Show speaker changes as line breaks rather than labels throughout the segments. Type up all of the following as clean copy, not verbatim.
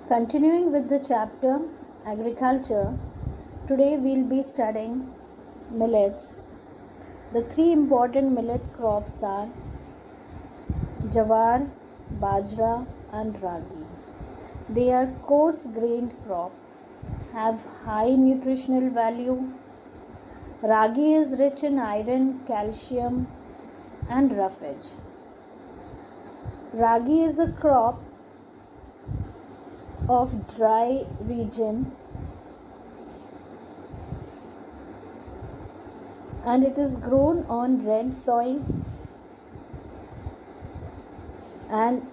Continuing with the chapter Agriculture, today we'll be studying millets. The three important millet crops are jawar, bajra, and ragi. They are coarse grained crop, have high nutritional value. Ragi is rich in iron, calcium, and roughage. Ragi is a crop of dry region and it is grown on red soil, and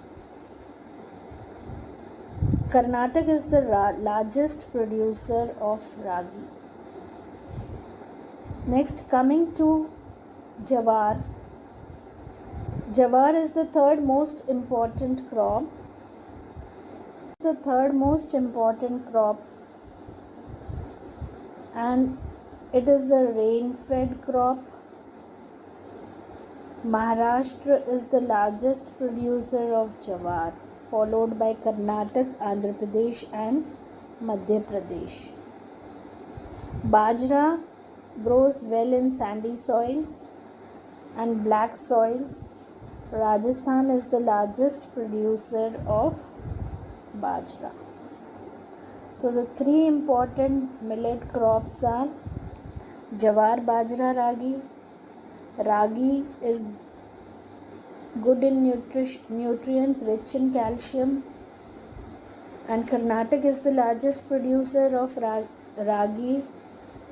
Karnataka is the largest producer of ragi. Next, coming to jawar. Jawar is the third most important crop. And it is a rain-fed crop. Maharashtra is the largest producer of jawar, followed by Karnataka, Andhra Pradesh and Madhya Pradesh. Bajra grows well in sandy soils and black soils. Rajasthan is the largest producer of bajra. So the three important millet crops are jawar, bajra, ragi. Ragi is good in nutrients, rich in calcium, and Karnataka is the largest producer of ragi.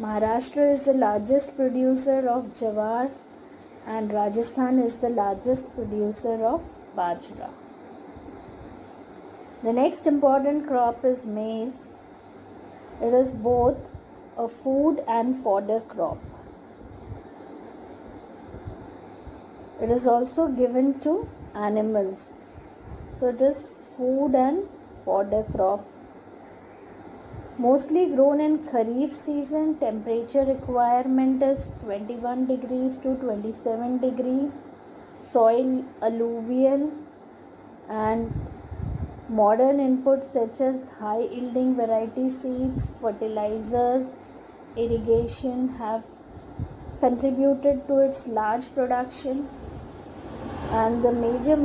Maharashtra is the largest producer of jawar, and Rajasthan is the largest producer of bajra. The next important crop is maize. It is both a food and fodder crop. It is also given to animals. So it is food and fodder crop. Mostly grown in Kharif season. Temperature requirement is 21 degrees to 27 degrees. Soil alluvial, and modern inputs such as high yielding variety seeds, fertilizers, irrigation have contributed to its large production. And the major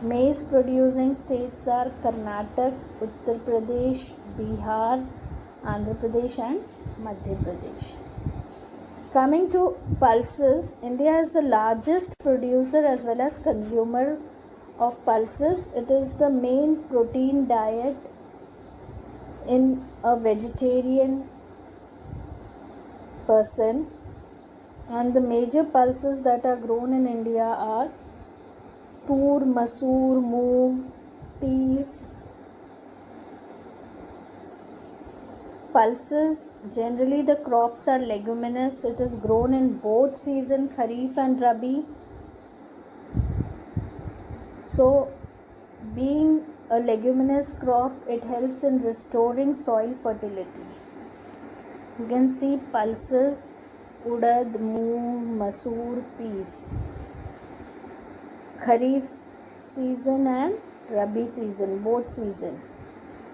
maize producing states are Karnataka, Uttar Pradesh, Bihar, Andhra Pradesh and Madhya Pradesh. Coming to pulses, India is the largest producer as well as consumer of pulses. It is the main protein diet in a vegetarian person, and the major pulses that are grown in India are tur, masoor, moong, peas. Pulses, generally the crops are leguminous. It is grown in both season, Kharif and Rabi. So, being a leguminous crop, it helps in restoring soil fertility. You can see pulses, urad, moong, masoor, peas. Kharif season and Rabi season, both season.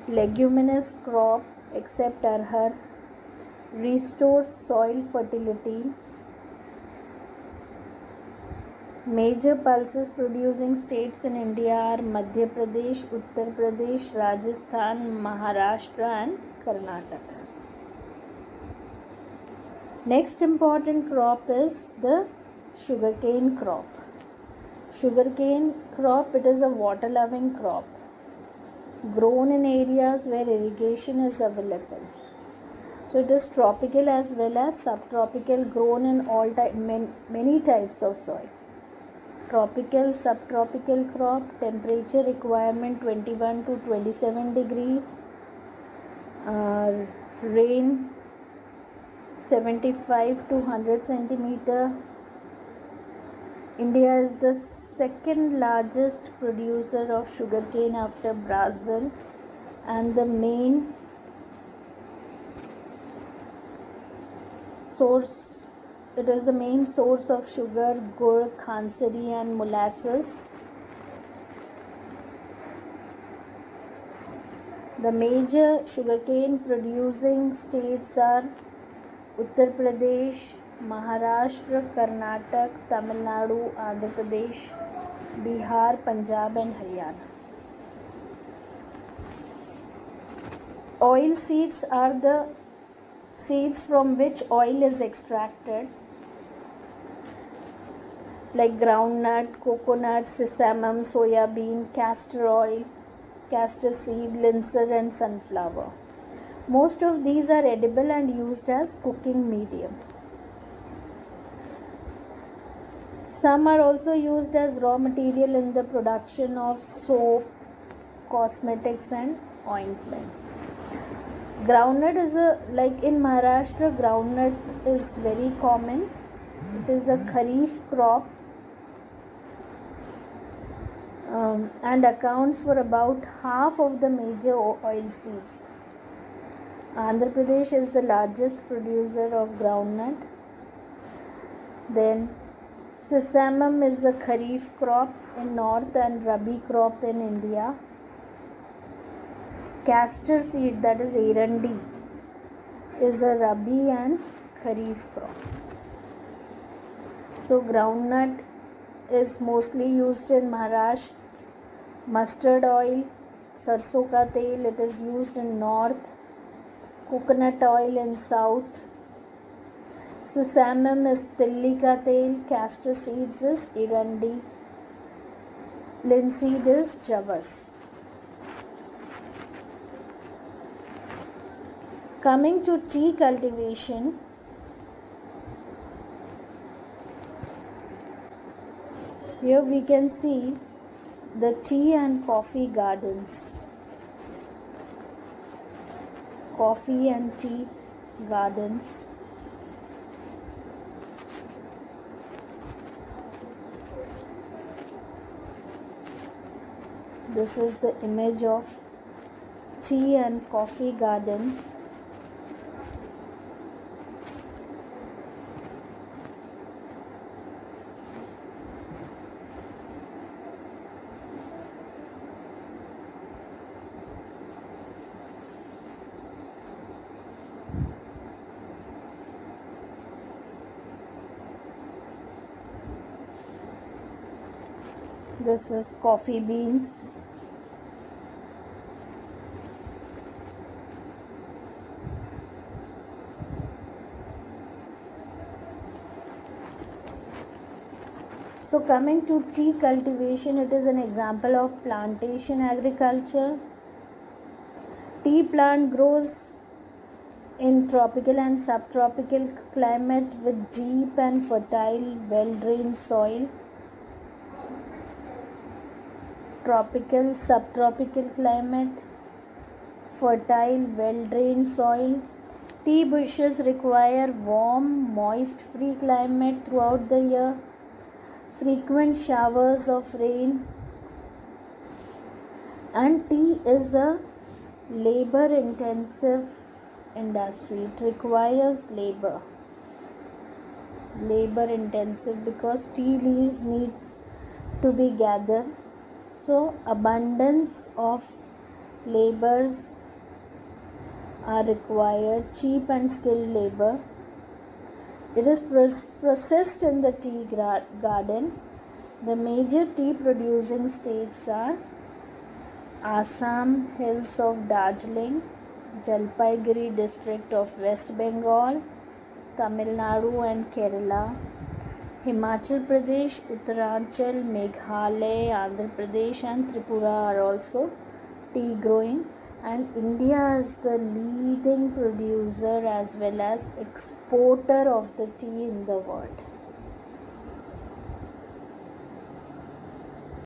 Leguminous crop except arhar, restores soil fertility. Major pulses producing states in India are Madhya Pradesh, Uttar Pradesh, Rajasthan, Maharashtra and Karnataka. Next important crop is the sugarcane crop. Sugarcane crop, it is a water loving crop grown in areas where irrigation is available. So it is tropical as well as subtropical, grown in all many types of soil. Tropical, subtropical crop, temperature requirement 21 to 27 degrees. Rain 75 to 100 centimeter. India is the second largest producer of sugarcane after Brazil, and the main source, it is the main source of sugar, gur, khansari and molasses. The major sugarcane producing states are Uttar Pradesh, Maharashtra, Karnataka, Tamil Nadu, Andhra Pradesh, Bihar, Punjab and Haryana. Oil seeds are the seeds from which oil is extracted, like groundnut, coconut, sesame, soya bean, castor oil, castor seed, linseed and sunflower. Most of these are edible and used as cooking medium. Some are also used as raw material in the production of soap, cosmetics and ointments. Groundnut is like in Maharashtra, groundnut is very common. It is a kharif crop and accounts for about half of the major oil seeds. Andhra Pradesh is the largest producer of groundnut. Then sesame is a kharif crop in north and rabi crop in India. Castor seed, that is Erandi, is a rabi and kharif crop. So groundnut is mostly used in Maharashtra. Mustard oil, sarson ka tel, it is used in north. Coconut oil in south. Sesame is tilli ka tel. Castor seeds is Erandi. Linseed is Javas. Coming to tea cultivation, here we can see the tea and coffee gardens. Coffee and tea gardens. This is the image of tea and coffee gardens. This is coffee beans. So coming to tea cultivation, it is an example of plantation agriculture. Tea plant grows in tropical and subtropical climate with deep and fertile, well-drained soil. Tropical, subtropical climate, fertile, well-drained soil. Tea bushes require warm, moist-free climate throughout the year. Frequent showers of rain. And tea is a labor-intensive industry. It requires labor. Labor-intensive because tea leaves needs to be gathered. So abundance of laborers are required, cheap and skilled labor. It is processed in the tea garden. The major tea producing states are Assam, hills of Darjeeling, Jalpaiguri district of West Bengal, Tamil Nadu and Kerala, Himachal Pradesh, Uttaranchal, Meghalaya, Andhra Pradesh and Tripura are also tea growing, and India is the leading producer as well as exporter of the tea in the world.